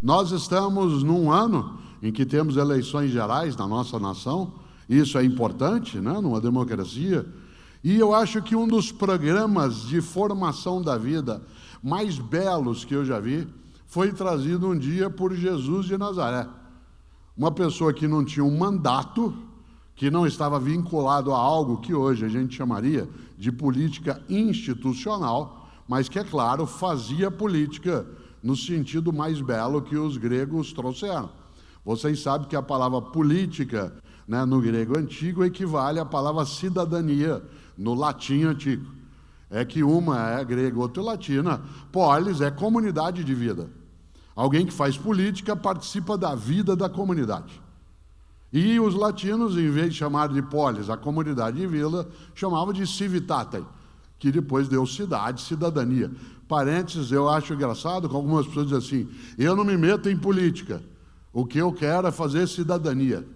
Nós estamos num ano em que temos eleições gerais na nossa nação. Isso é importante, né, numa democracia. E eu acho que um dos programas de formação da vida mais belos que eu já vi foi trazido um dia por Jesus de Nazaré. Uma pessoa que não tinha um mandato, que não estava vinculado a algo que hoje a gente chamaria de política institucional, mas que, é claro, fazia política no sentido mais belo que os gregos trouxeram. Vocês sabem que a palavra política, né, no grego antigo equivale à palavra cidadania, no latim antigo. É que uma é grega, outra é latina. Polis é comunidade de vida. Alguém que faz política participa da vida da comunidade. E os latinos, em vez de chamar de polis a comunidade de vida, chamavam de civitatem, que depois deu cidade, cidadania. Parênteses, eu acho engraçado que algumas pessoas dizem assim: eu não me meto em política, o que eu quero é fazer cidadania.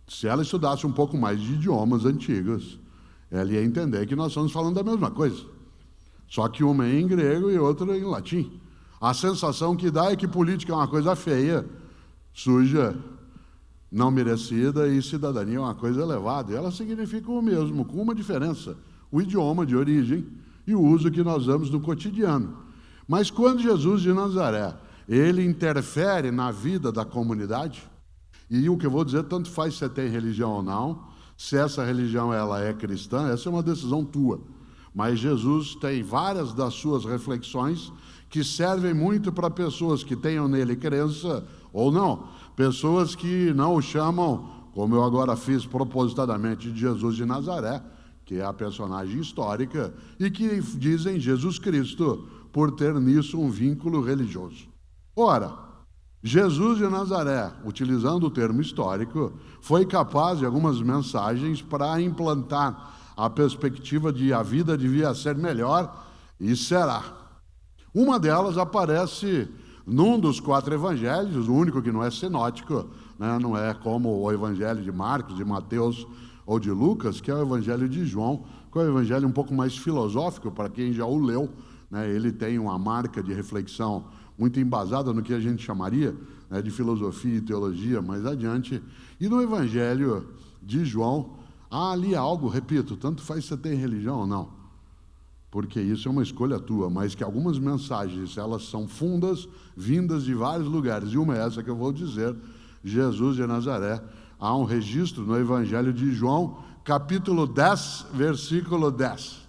Se ela estudasse um pouco mais de idiomas antigos, ela ia entender que nós estamos falando da mesma coisa, só que uma é em grego e outra em latim. A sensação que dá é que política é uma coisa feia, suja, não merecida, e cidadania é uma coisa elevada. E ela significa o mesmo, com uma diferença: o idioma de origem e o uso que nós damos no cotidiano. Mas quando Jesus de Nazaré, ele interfere na vida da comunidade, e o que eu vou dizer, tanto faz se você tem religião ou não, se essa religião ela é cristã, essa é uma decisão tua. Mas Jesus tem várias das suas reflexões que servem muito para pessoas que tenham nele crença ou não. Pessoas que não o chamam, como eu agora fiz propositadamente, de Jesus de Nazaré, que é a personagem histórica, e que dizem Jesus Cristo, por ter nisso um vínculo religioso. Ora, Jesus de Nazaré, utilizando o termo histórico, foi capaz de algumas mensagens para implantar a perspectiva de a vida devia ser melhor, e será. Uma delas aparece num dos 4 evangelhos, o único que não é sinótico, né? Não é como o evangelho de Marcos, de Mateus ou de Lucas, que é o evangelho de João, que é o evangelho um pouco mais filosófico, para quem já o leu, né? Ele tem uma marca de reflexão muito embasada no que a gente chamaria, né, de filosofia e teologia mais adiante. E no evangelho de João, há ali algo, repito, tanto faz se você tem religião ou não, porque isso é uma escolha tua, mas que algumas mensagens, elas são fundas, vindas de vários lugares, e uma é essa que eu vou dizer: Jesus de Nazaré. Há um registro no Evangelho de João, capítulo 10, versículo 10.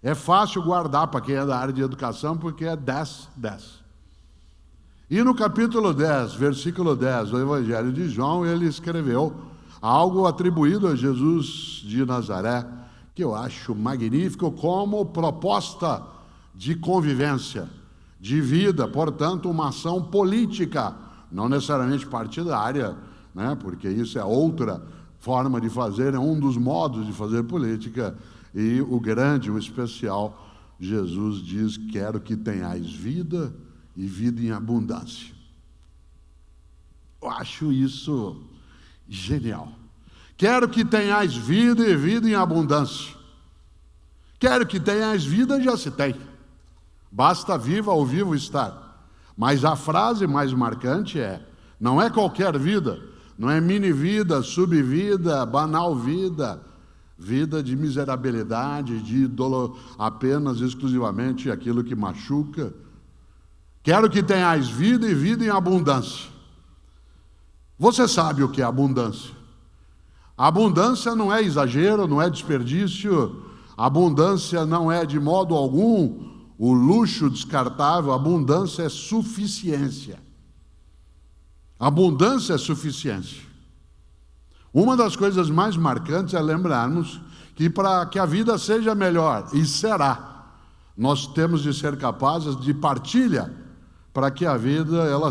É fácil guardar para quem é da área de educação, porque é 10, 10. E no capítulo 10, versículo 10 do Evangelho de João, ele escreveu algo atribuído a Jesus de Nazaré, que eu acho magnífico como proposta de convivência, de vida, portanto, uma ação política, não necessariamente partidária, né? Porque isso é outra forma de fazer, é um dos modos de fazer política. E o grande, o especial, Jesus diz: quero que tenhais vida e vida em abundância. Eu acho isso genial. Quero que tenhais vida e vida em abundância. Quero que tenhais vida, já se tem. Basta viva ou vivo estar. Mas a frase mais marcante é: não é qualquer vida, não é mini vida, subvida, banal vida, vida de miserabilidade, de dolo, apenas, exclusivamente aquilo que machuca. Quero que tenhais vida e vida em abundância. Você sabe o que é abundância? Abundância não é exagero, não é desperdício. Abundância não é de modo algum o luxo descartável. Abundância é suficiência. Abundância é suficiência. Uma das coisas mais marcantes é lembrarmos que para que a vida seja melhor, e será, nós temos de ser capazes de partilha para que a vida ela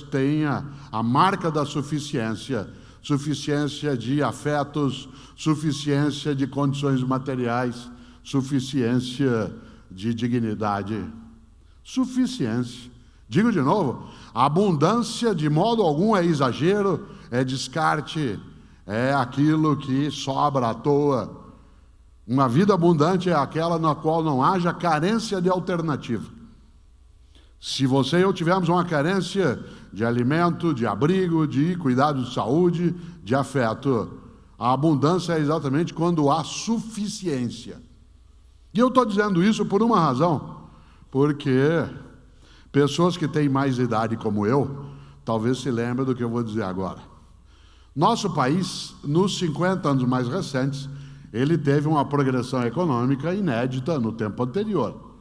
tenha a marca da suficiência, suficiência de afetos, suficiência de condições materiais, suficiência de dignidade, suficiência. Digo de novo, a abundância de modo algum é exagero, é descarte, é aquilo que sobra à toa. Uma vida abundante é aquela na qual não haja carência de alternativa. Se você e eu tivermos uma carência de alimento, de abrigo, de cuidado de saúde, de afeto, a abundância é exatamente quando há suficiência. E eu estou dizendo isso por uma razão, porque pessoas que têm mais idade como eu, talvez se lembrem do que eu vou dizer agora. Nosso país, nos 50 anos mais recentes, ele teve uma progressão econômica inédita no tempo anterior.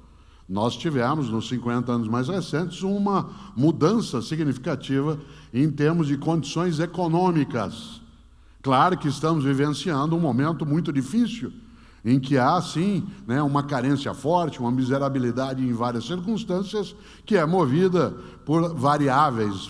Nós tivemos, nos 50 anos mais recentes, uma mudança significativa em termos de condições econômicas. Claro que estamos vivenciando um momento muito difícil, em que há, sim, uma carência forte, uma miserabilidade em várias circunstâncias, que é movida por variáveis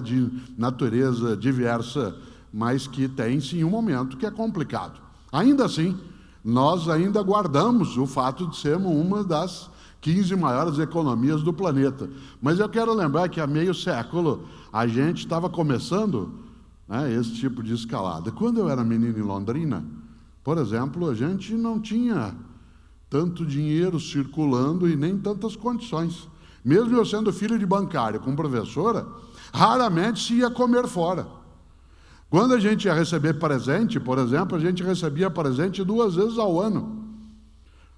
de natureza diversa, mas que tem, sim, um momento que é complicado. Ainda assim, nós ainda guardamos o fato de sermos uma das 15 maiores economias do planeta. Mas eu quero lembrar que há meio século a gente estava começando esse tipo de escalada. Quando eu era menino em Londrina, por exemplo, a gente não tinha tanto dinheiro circulando e nem tantas condições. Mesmo eu sendo filho de bancário com professora, raramente se ia comer fora. Quando a gente ia receber presente, por exemplo, a gente recebia presente 2 vezes ao ano.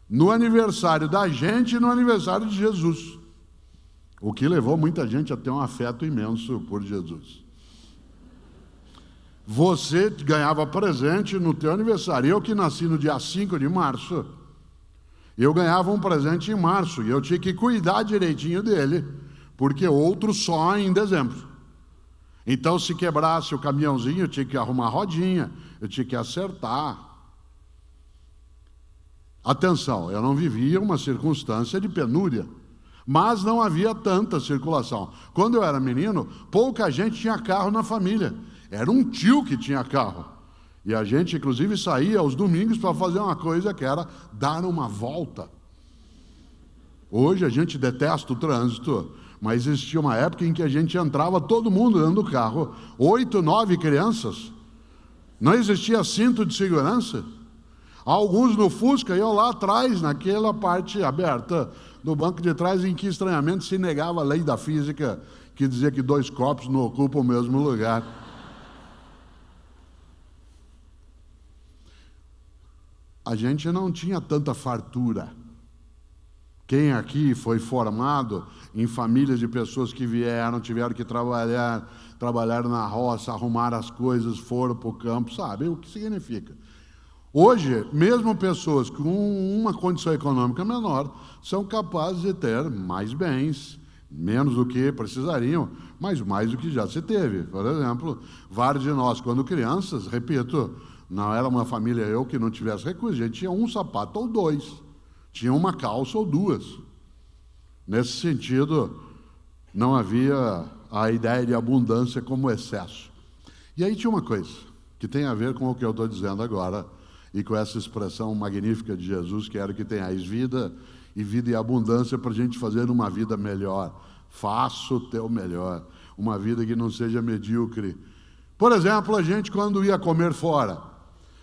No aniversário da gente e no aniversário de Jesus. O que levou muita gente a ter um afeto imenso por Jesus. Você ganhava presente no teu aniversário. Eu que nasci no dia 5 de março, eu ganhava um presente em março e eu tinha que cuidar direitinho dele, porque outro só em dezembro. Então, se quebrasse o caminhãozinho, eu tinha que arrumar a rodinha, eu tinha que acertar. Atenção, eu não vivia uma circunstância de penúria, mas não havia tanta circulação. Quando eu era menino, pouca gente tinha carro na família. Era um tio que tinha carro. E a gente, inclusive, saía aos domingos para fazer uma coisa que era dar uma volta. Hoje a gente detesta o trânsito, mas existia uma época em que a gente entrava todo mundo dentro do carro, 8, 9 crianças. Não existia cinto de segurança. Alguns no Fusca iam lá atrás, naquela parte aberta do banco de trás, em que estranhamente se negava a lei da física, que dizia que 2 corpos não ocupam o mesmo lugar. A gente não tinha tanta fartura. Quem aqui foi formado em famílias de pessoas que tiveram que trabalhar na roça, arrumar as coisas, foram para o campo, sabe o que significa? Hoje, mesmo pessoas com uma condição econômica menor são capazes de ter mais bens, menos do que precisariam, mas mais do que já se teve. Por exemplo, vários de nós, quando crianças, repito, não era uma família que não tivesse recursos, a gente tinha um sapato ou 2, tinha uma calça ou 2. Nesse sentido, não havia a ideia de abundância como excesso. E aí tinha uma coisa que tem a ver com o que eu estou dizendo agora, e com essa expressão magnífica de Jesus, quero que tenhais vida e abundância para a gente fazer uma vida melhor. Faça o teu melhor, uma vida que não seja medíocre. Por exemplo, a gente quando ia comer fora,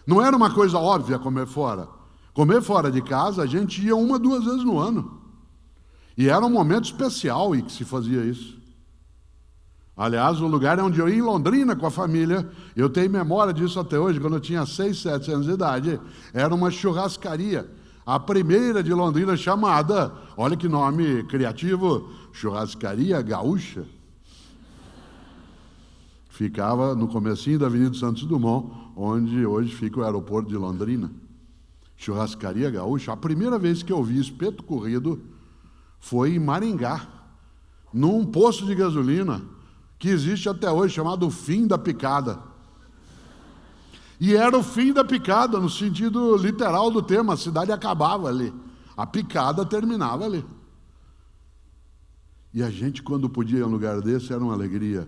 não era uma coisa óbvia comer fora. Comer fora de casa, a gente ia 1, 2 vezes no ano. E era um momento especial em que se fazia isso. Aliás, o lugar onde eu ia em Londrina com a família, eu tenho memória disso até hoje, quando eu tinha 6, 7 anos de idade, era uma churrascaria. A primeira de Londrina chamada, olha que nome criativo, Churrascaria Gaúcha. Ficava no comecinho da Avenida Santos Dumont, onde hoje fica o aeroporto de Londrina. Churrascaria Gaúcha. A primeira vez que eu vi espeto corrido foi em Maringá, num posto de gasolina, que existe até hoje, chamado Fim da Picada. E era o fim da picada, no sentido literal do termo, a cidade acabava ali. A picada terminava ali. E a gente, quando podia ir a um lugar desse, era uma alegria.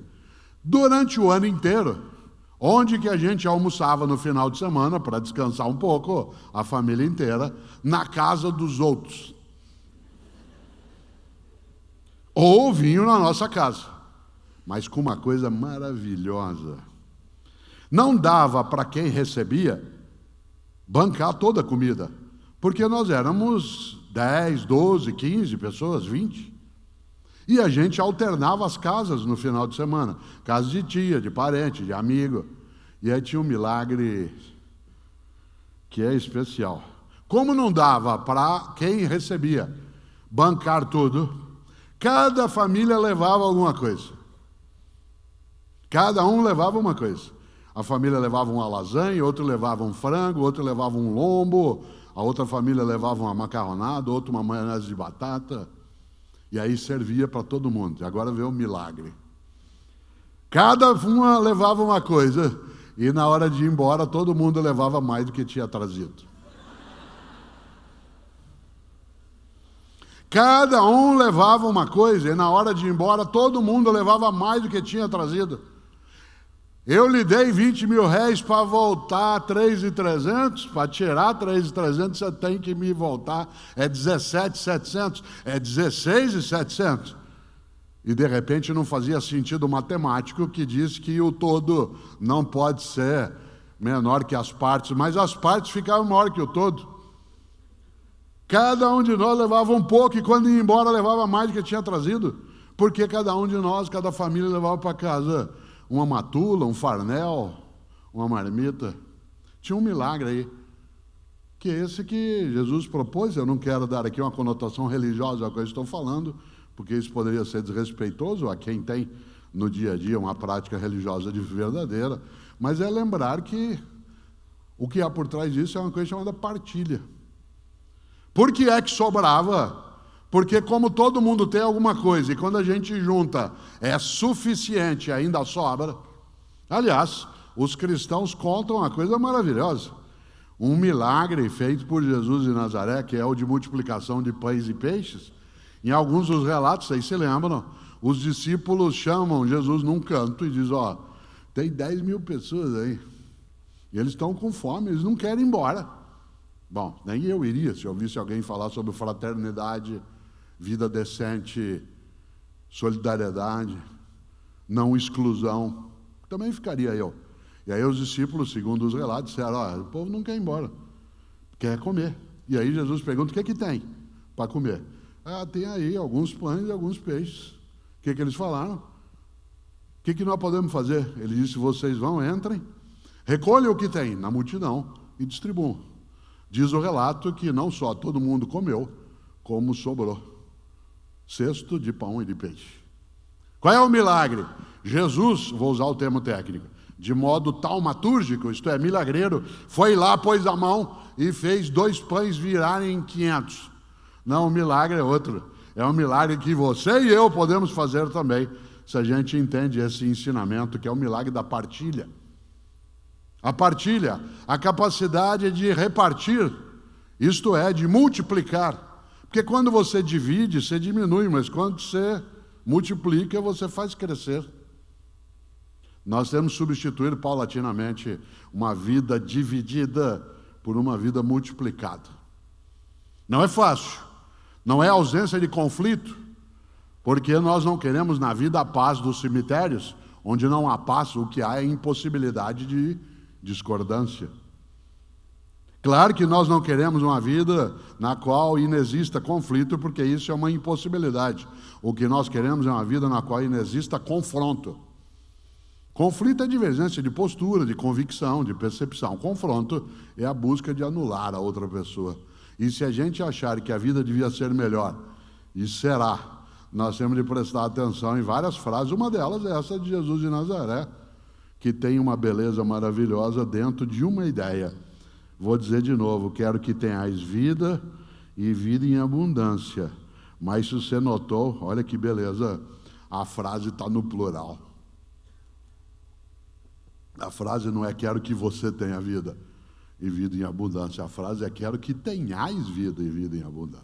Durante o ano inteiro, onde que a gente almoçava no final de semana, para descansar um pouco, a família inteira, na casa dos outros. Ou vinham na nossa casa. Mas com uma coisa maravilhosa. Não dava para quem recebia bancar toda a comida, porque nós éramos 10, 12, 15 pessoas, 20. E a gente alternava as casas no final de semana. Casa de tia, de parente, de amigo. E aí tinha um milagre que é especial. Como não dava para quem recebia bancar tudo, cada família levava alguma coisa. Cada um levava uma coisa. A família levava uma lasanha, outro levava um frango, outro levava um lombo, a outra família levava uma macarronada, outra uma maionese de batata. E aí servia para todo mundo. Agora vê o milagre. Cada uma levava uma coisa, e na hora de ir embora, todo mundo levava mais do que tinha trazido. Cada um levava uma coisa, e na hora de ir embora, todo mundo levava mais do que tinha trazido. Eu lhe dei 20 mil réis para voltar 3.300, para tirar 3.300, você tem que me voltar. É 17.700, é 16.700. E de repente não fazia sentido matemático que diz que o todo não pode ser menor que as partes, mas as partes ficavam maior que o todo. Cada um de nós levava um pouco e quando ia embora levava mais do que tinha trazido, porque cada um de nós, cada família levava para casa uma matula, um farnel, uma marmita. Tinha um milagre aí, que é esse que Jesus propôs. Eu não quero dar aqui uma conotação religiosa ao que eu estou falando, porque isso poderia ser desrespeitoso a quem tem no dia a dia uma prática religiosa de verdadeira, mas é lembrar que o que há por trás disso é uma coisa chamada partilha. Por que é que sobrava? Porque como todo mundo tem alguma coisa, e quando a gente junta é suficiente, ainda sobra. Aliás, os cristãos contam uma coisa maravilhosa. Um milagre feito por Jesus de Nazaré, que é o de multiplicação de pães e peixes. Em alguns dos relatos, vocês se lembram, os discípulos chamam Jesus num canto e dizem, tem 10 mil pessoas aí. E eles estão com fome, eles não querem ir embora. Bom, nem eu iria se eu ouvisse alguém falar sobre fraternidade, vida decente, solidariedade, não exclusão. Também ficaria eu. E aí os discípulos, segundo os relatos, disseram, o povo não quer ir embora, quer comer. E aí Jesus pergunta, o que tem para comer? Tem aí alguns pães e alguns peixes. O que eles falaram? O que nós podemos fazer? Ele disse, vocês vão, entrem, recolham o que tem na multidão e distribuam. Diz o relato que não só todo mundo comeu, como sobrou. Cesto de pão e de peixe. Qual é o milagre? Jesus, vou usar o termo técnico, de modo taumatúrgico, isto é, milagreiro, foi lá, pôs a mão e fez 2 pães virarem 500. Não, o milagre é outro. É um milagre que você e eu podemos fazer também, se a gente entende esse ensinamento, que é o milagre da partilha. A partilha, a capacidade de repartir, isto é, de multiplicar. Porque quando você divide, você diminui, mas quando você multiplica, você faz crescer. Nós temos que substituir paulatinamente uma vida dividida por uma vida multiplicada. Não é fácil, não é ausência de conflito, porque nós não queremos na vida a paz dos cemitérios, onde não há paz, o que há é impossibilidade de discordância. Claro que nós não queremos uma vida na qual inexista conflito, porque isso é uma impossibilidade. O que nós queremos é uma vida na qual inexista confronto. Conflito é divergência de postura, de convicção, de percepção. Confronto é a busca de anular a outra pessoa. E se a gente achar que a vida devia ser melhor, e será, nós temos de prestar atenção em várias frases. Uma delas é essa de Jesus de Nazaré, que tem uma beleza maravilhosa dentro de uma ideia. Vou dizer de novo, quero que tenhais vida e vida em abundância. Mas se você notou, olha que beleza, a frase está no plural. A frase não é quero que você tenha vida e vida em abundância. A frase é quero que tenhais vida e vida em abundância.